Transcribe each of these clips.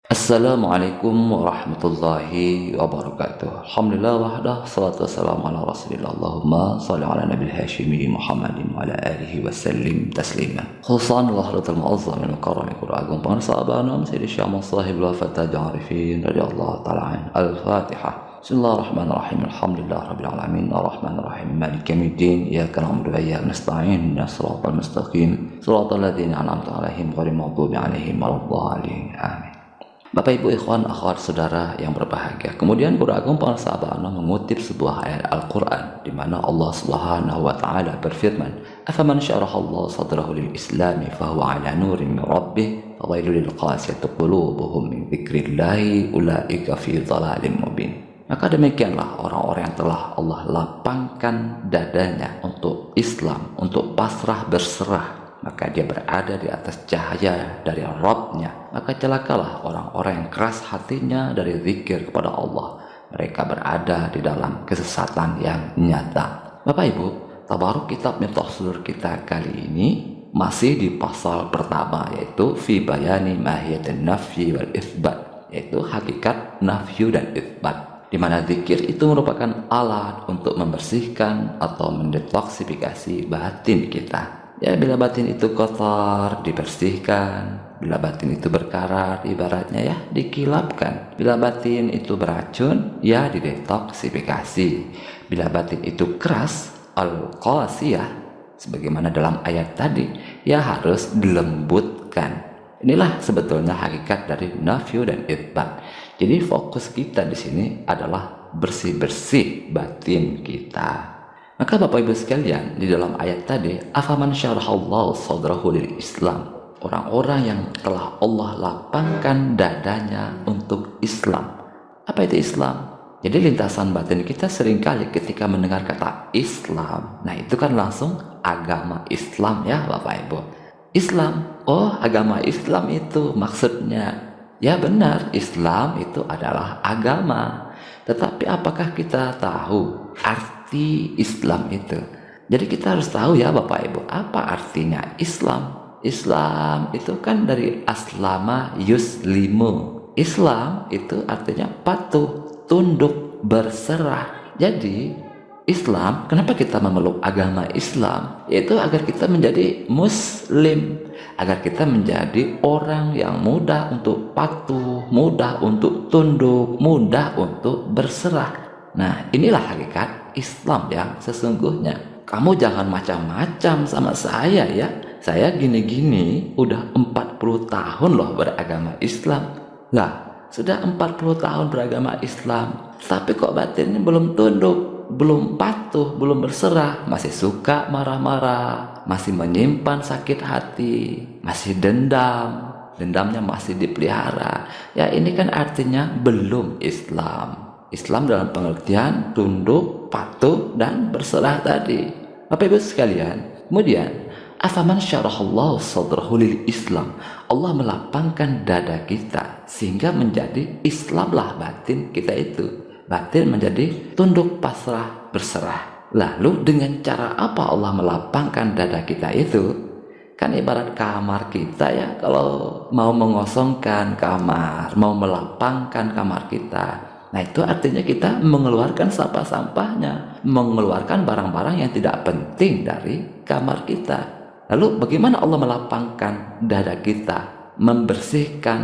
Assalamualaikum warahmatullahi wabarakatuh. Alhamdulillah wahdah, salatu wassalamu ala rasulillah. Allahumma salli ala nabil hashimi Muhammadin wa ala alihi wa sallim taslima. Khususan Allah ratul mu'azzam min karami qur'agung pengarsa abanam Sayyidi Syamah sahibul wafat ja'arifin radiyallahu ta'ala an. Al-Fatihah. Bismillahirrahmanirrahim. Alhamdulillah rabbil alamin. Ar-Rahmanirrahim. Maliki yaumiddin. Iyyaka na'budu wa iyyaka nasta'in. Ihdinas siratal mustaqim. Siratal ladzina an'amta 'alaihim ghairil maghdubi 'alaihim waladdallin. Amin. Bapak Ibu ikhwan akhwat saudara yang berbahagia. Kemudian Guru Agung Pengarsa Abana mengutip sebuah ayat Al-Qur'an di mana Allah Subhanahu wa taala berfirman, "Afaman syarahallahu sadrahu lil Islami fahuwa 'ala nurin min rabbih, fawailul lil qasiyati qulubuhum min dzikrillah ulaika fi dhalalin mubin." Maka demikianlah orang-orang yang telah Allah lapangkan dadanya untuk Islam, untuk pasrah berserah, maka dia berada di atas cahaya dari Rabb-nya. Maka celakalah orang-orang yang keras hatinya dari zikir kepada Allah. Mereka berada di dalam kesesatan yang nyata. Bapak Ibu, tabaruk kitab Miftah Sudur kita kali ini masih di pasal pertama, yaitu fi bayani mahiyatin nafyi wal itsbat, yaitu hakikat nafyu dan itsbat, di mana zikir itu merupakan alat untuk membersihkan atau mendetoksifikasi batin kita. Ya, bila batin itu kotor, dibersihkan. Bila batin itu berkarat, ibaratnya ya dikilapkan. Bila batin itu beracun, ya didetoksifikasi. Bila batin itu keras, al-qasiyah, sebagaimana dalam ayat tadi, ya harus dilembutkan. Inilah sebetulnya hakikat dari nafyu dan itsbat. Jadi fokus kita di sini adalah bersih-bersih batin kita. Maka Bapak Ibu sekalian, di dalam ayat tadi, afaman syarahallahu sadrahu lil Islam, orang-orang yang telah Allah lapangkan dadanya untuk Islam. Apa itu Islam? Jadi lintasan batin kita seringkali ketika mendengar kata Islam, nah itu kan langsung agama Islam ya Bapak Ibu. Islam, oh agama Islam itu maksudnya. Ya benar, Islam itu adalah agama. Tetapi apakah kita tahu arti Islam itu? Jadi kita harus tahu ya Bapak Ibu, apa artinya Islam? Islam itu kan dari aslama yuslimu. Islam itu artinya patuh, tunduk, berserah. Jadi Islam, kenapa kita memeluk agama Islam? Yaitu agar kita menjadi muslim, agar kita menjadi orang yang mudah untuk patuh, mudah untuk tunduk, mudah untuk berserah. Nah, inilah hakikat Islam yang sesungguhnya. Kamu jangan macam-macam sama saya ya. Saya gini-gini udah 40 tahun loh beragama Islam. Lah, sudah 40 tahun beragama Islam, tapi kok batinnya belum tunduk, belum patuh, belum berserah, masih suka marah-marah, masih menyimpan sakit hati, masih dendam, dendamnya masih dipelihara. Ya ini kan artinya belum Islam. Islam dalam pengertian tunduk, patuh, dan berserah tadi. Bapak Ibu sekalian, kemudian afaman syarahallahu sadrahu lil Islam, Allah melapangkan dada kita sehingga menjadi Islamlah batin kita itu. Batin menjadi tunduk, pasrah, berserah. Lalu dengan cara apa Allah melapangkan dada kita itu? Kan ibarat kamar kita ya, kalau mau mengosongkan kamar, mau melapangkan kamar kita, nah itu artinya kita mengeluarkan sampah-sampahnya, mengeluarkan barang-barang yang tidak penting dari kamar kita. Lalu bagaimana Allah melapangkan dada kita, membersihkan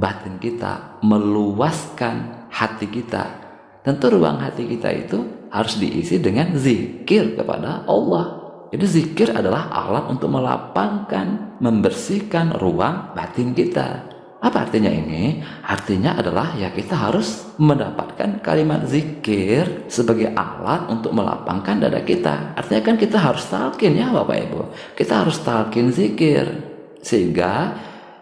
batin kita, meluaskan hati kita? Tentu ruang hati kita itu harus diisi dengan zikir kepada Allah. Jadi zikir adalah alat untuk melapangkan, membersihkan ruang batin kita. Apa artinya ini? Artinya adalah ya kita harus mendapatkan kalimat zikir sebagai alat untuk melapangkan dada kita. Artinya kan kita harus talqin ya Bapak Ibu. Kita harus talqin zikir. Sehingga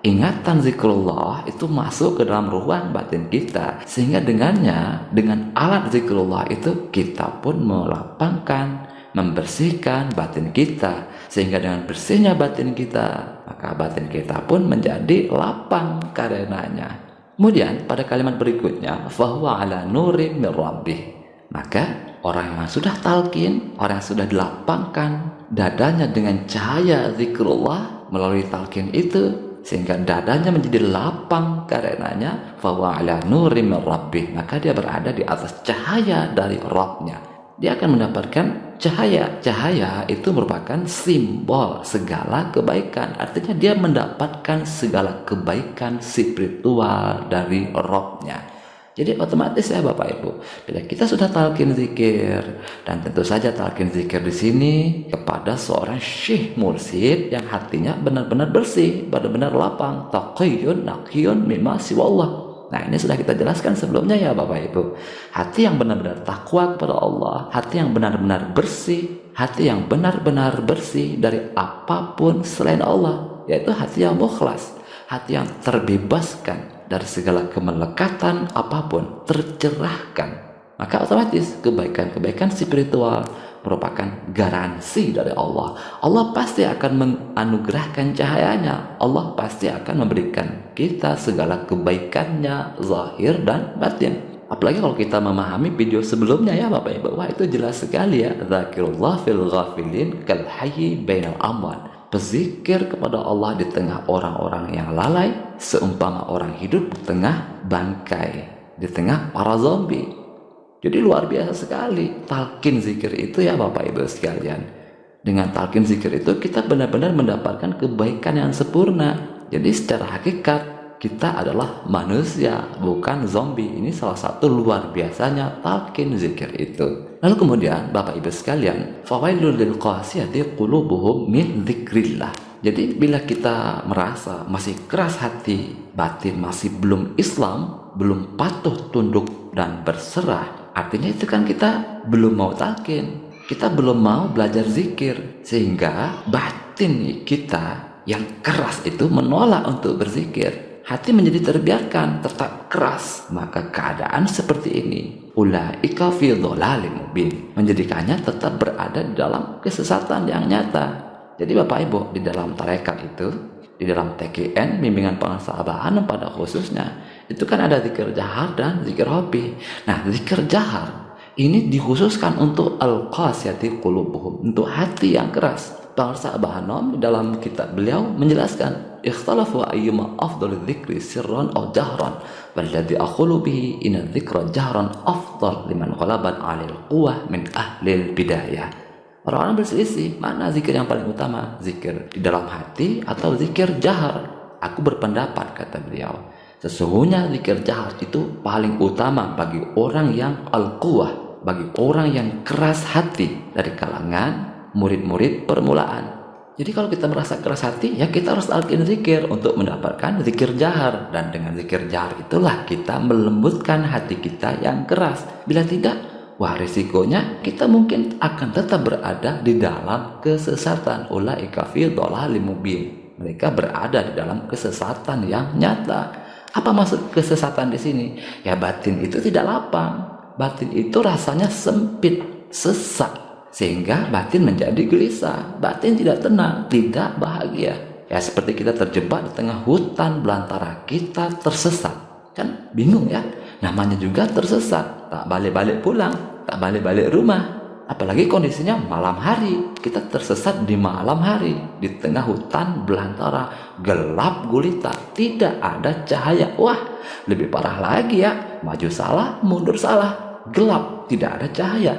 ingatan zikrullah itu masuk ke dalam ruang batin kita. Sehingga dengannya, dengan alat zikrullah itu kita pun melapangkan, membersihkan batin kita. Sehingga dengan bersihnya batin kita, maka batin kita pun menjadi lapang karenanya. Kemudian pada kalimat berikutnya, fahuwa ala nurim min rabbih, maka orang yang sudah talqin, orang yang sudah dilapangkan dadanya dengan cahaya zikrullah, melalui talqin itu sehingga dadanya menjadi lapang karenanya fahuwa ala nurim min rabbih, maka dia berada di atas cahaya dari Rabbnya. Dia akan mendapatkan cahaya. Cahaya itu merupakan simbol segala kebaikan. Artinya dia mendapatkan segala kebaikan spiritual dari Rabbnya. Jadi otomatis ya Bapak Ibu, bila kita sudah talqin zikir, dan tentu saja talqin zikir di sini kepada seorang syekh mursyid yang hatinya benar-benar bersih, benar-benar lapang, taqiyun naqiyun mimma siwallah. Nah, ini sudah kita jelaskan sebelumnya ya Bapak Ibu. Hati yang benar-benar takwa kepada Allah, hati yang benar-benar bersih, hati yang benar-benar bersih dari apapun selain Allah, yaitu hati yang mukhlas, hati yang terbebaskan dari segala kemelekatan apapun, tercerahkan. Maka otomatis kebaikan-kebaikan spiritual merupakan garansi dari Allah. Allah pasti akan menganugerahkan cahayanya. Allah pasti akan memberikan kita segala kebaikannya zahir dan batin. Apalagi kalau kita memahami video sebelumnya ya Bapak Ibu, wah itu jelas sekali ya. Dzakirullah fil ghafilin kal hayyi bainal amwat. Berzikir kepada Allah di tengah orang-orang yang lalai seumpama orang hidup di tengah bangkai, di tengah para zombie. Jadi luar biasa sekali talqin zikir itu ya Bapak Ibu sekalian. Dengan talqin zikir itu kita benar-benar mendapatkan kebaikan yang sempurna. Jadi secara hakikat kita adalah manusia, bukan zombie. Ini salah satu luar biasanya talqin zikir itu. Lalu kemudian Bapak Ibu sekalian, fawailul lil qasiyati qulubuhum min dzikrillah. Jadi bila kita merasa masih keras hati, batin masih belum Islam, belum patuh tunduk dan berserah, artinya itu kan kita belum mau talqin, kita belum mau belajar zikir, sehingga batin kita yang keras itu menolak untuk berzikir. Hati menjadi terbiarkan, tetap keras. Maka keadaan seperti ini, ulaika fi dhalalim mubin, menjadikannya tetap berada di dalam kesesatan yang nyata. Jadi Bapak Ibu, di dalam tarekat itu, di dalam TKN, bimbingan pengasabahan pada khususnya, itu kan ada zikir jahar dan zikir hobi. Nah, zikir jahar ini dikhususkan untuk al-qasiyati qulubuhum, untuk hati yang keras. Bangsa Bahanom di dalam kitab beliau menjelaskan, ikhtalafu ayyuma afdalul dzikri sirran aw jahran, walladzi aqulu bihi inna dzikra jahran afdal liman ghalabat 'alil quwwah min ahlil bidayah. Orang-orang berselisih, mana zikir yang paling utama, zikir di dalam hati atau zikir jahar? Aku berpendapat, kata beliau, sesungguhnya zikir jahar itu paling utama bagi orang yang al-quwwah, bagi orang yang keras hati dari kalangan murid-murid permulaan. Jadi kalau kita merasa keras hati, ya kita harus talqin zikir untuk mendapatkan zikir jahar. Dan dengan zikir jahar itulah kita melembutkan hati kita yang keras. Bila tidak, wah risikonya kita mungkin akan tetap berada di dalam kesesatan. Ulaika fi dhalalim mubin. Mereka berada di dalam kesesatan yang nyata. Apa maksud kesesatan di sini? Ya batin itu tidak lapang. Batin itu rasanya sempit, sesak, sehingga batin menjadi gelisah, batin tidak tenang, tidak bahagia. Ya seperti kita terjebak di tengah hutan belantara, kita tersesat. Kan bingung ya, namanya juga tersesat, tak balik-balik pulang, tak balik-balik rumah. Apalagi kondisinya malam hari, kita tersesat di malam hari, di tengah hutan belantara, gelap gulita, tidak ada cahaya. Wah, lebih parah lagi ya, maju salah, mundur salah, gelap, tidak ada cahaya.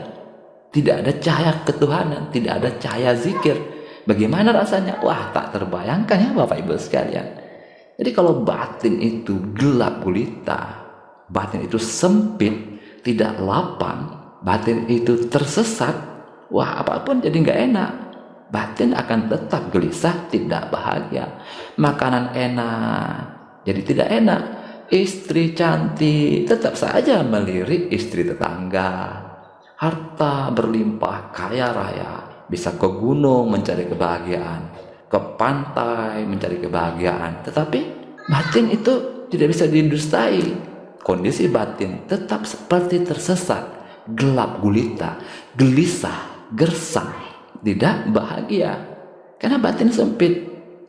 Tidak ada cahaya ketuhanan, tidak ada cahaya zikir. Bagaimana rasanya? Wah, tak terbayangkan ya Bapak Ibu sekalian. Jadi kalau batin itu gelap gulita, batin itu sempit, tidak lapang, batin itu tersesat, wah apapun jadi nggak enak. Batin akan tetap gelisah, tidak bahagia. Makanan enak, jadi tidak enak. Istri cantik, tetap saja melirik istri tetangga. Harta berlimpah, kaya raya, bisa ke gunung mencari kebahagiaan, ke pantai mencari kebahagiaan, tetapi batin itu tidak bisa diindustai. Kondisi batin tetap seperti tersesat, gelap gulita, gelisah, gersang, tidak bahagia, karena batin sempit,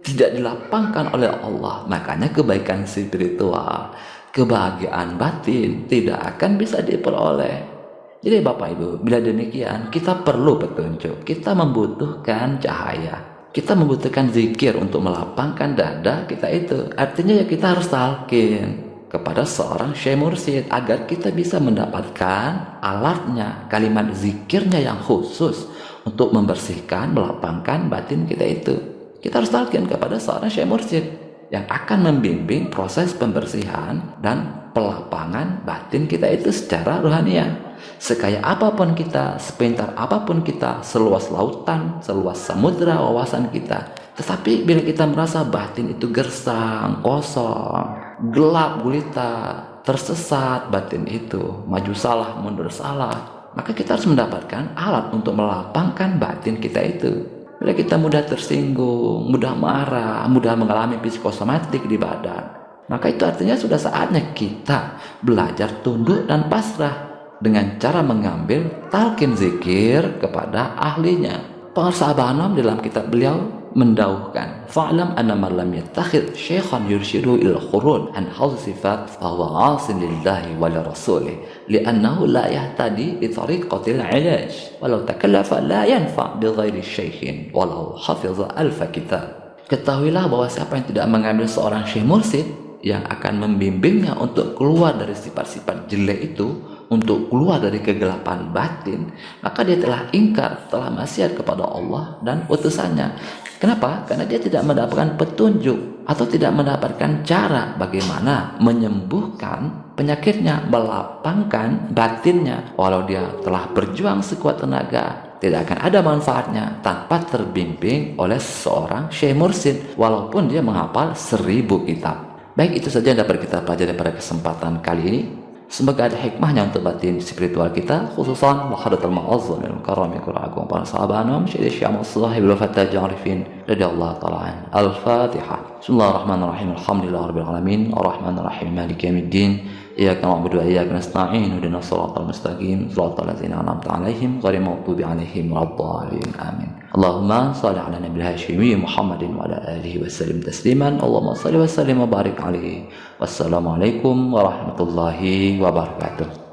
tidak dilapangkan oleh Allah. Makanya kebaikan spiritual, kebahagiaan batin tidak akan bisa diperoleh. Jadi Bapak Ibu, bila demikian kita perlu petunjuk, kita membutuhkan cahaya. kita membutuhkan zikir untuk melapangkan dada kita itu. Artinya ya kita harus talqin kepada seorang syekh mursyid agar kita bisa mendapatkan alatnya, kalimat zikirnya yang khusus untuk membersihkan, melapangkan batin kita itu. Kita harus talqin kepada seorang syekh mursyid yang akan membimbing proses pembersihan dan pelapangan batin kita itu secara rohaniah. Sekaya apapun kita, sepintar apapun kita, seluas lautan, seluas samudra wawasan kita, tetapi bila kita merasa batin itu gersang, kosong, gelap gulita, tersesat batin itu, maju salah, mundur salah, maka kita harus mendapatkan alat untuk melapangkan batin kita itu. Bila kita mudah tersinggung, mudah marah, mudah mengalami psikosomatik di badan, maka itu artinya sudah saatnya kita belajar tunduk dan pasrah dengan cara mengambil talqin zikir kepada ahlinya. Pengarsa Abah Anom dalam kitab beliau mendauhkan, fa'lam anna man lam yattakhidh syaikhan yurshidu ila khurun an hauz sifat fa huwa 'asin lillahi wa li rasulih li'annahu la yahtadi li tariqatil 'ilaj walau takallafa la yanfa' bi ghairi syaikhin walau hafiza alf kitab. Ketahuilah bahwa siapa yang tidak mengambil seorang syekh mursyid yang akan membimbingnya untuk keluar dari sifat-sifat jelek itu, untuk keluar dari kegelapan batin, maka dia telah ingkar, telah maksiat kepada Allah dan utusannya. Kenapa? Karena dia tidak mendapatkan petunjuk atau tidak mendapatkan cara bagaimana menyembuhkan penyakitnya, melapangkan batinnya. Walau dia telah berjuang sekuat tenaga, tidak akan ada manfaatnya tanpa terbimbing oleh seorang syekh mursyid, walaupun dia menghafal 1000 kitab. Baik, itu saja yang dapat kita pelajari pada kesempatan kali ini. Semoga ada hikmahnya untuk batin spiritual kita, khususan Hadratul Mu'azzam dan Karami Qur'agung para sahabat Anam Syekh Syamul Sahib al-Fatah Jarifin radhiyallahu ta'ala an. Al-Fatihah. Bismillahirrahmanirrahim. Alhamdulillahirabbil alamin. Arrahmanirrahim. Maliki yaumiddin. Iyyaka na'budu wa iyyaka nasta'in. Ihdinas siratal mustaqim. Siratal ladzina an'amta 'alaihim ghairil maghdubi 'alaihim waladdallin. Amin. Allahumma shalli 'ala nabiyil hashimi Muhammadin wa 'ala alihi wa sallim tasliman. Allahumma shalli wa sallim wa barik 'alaihi. Wassalamualaikum warahmatullahi wabarakatuh.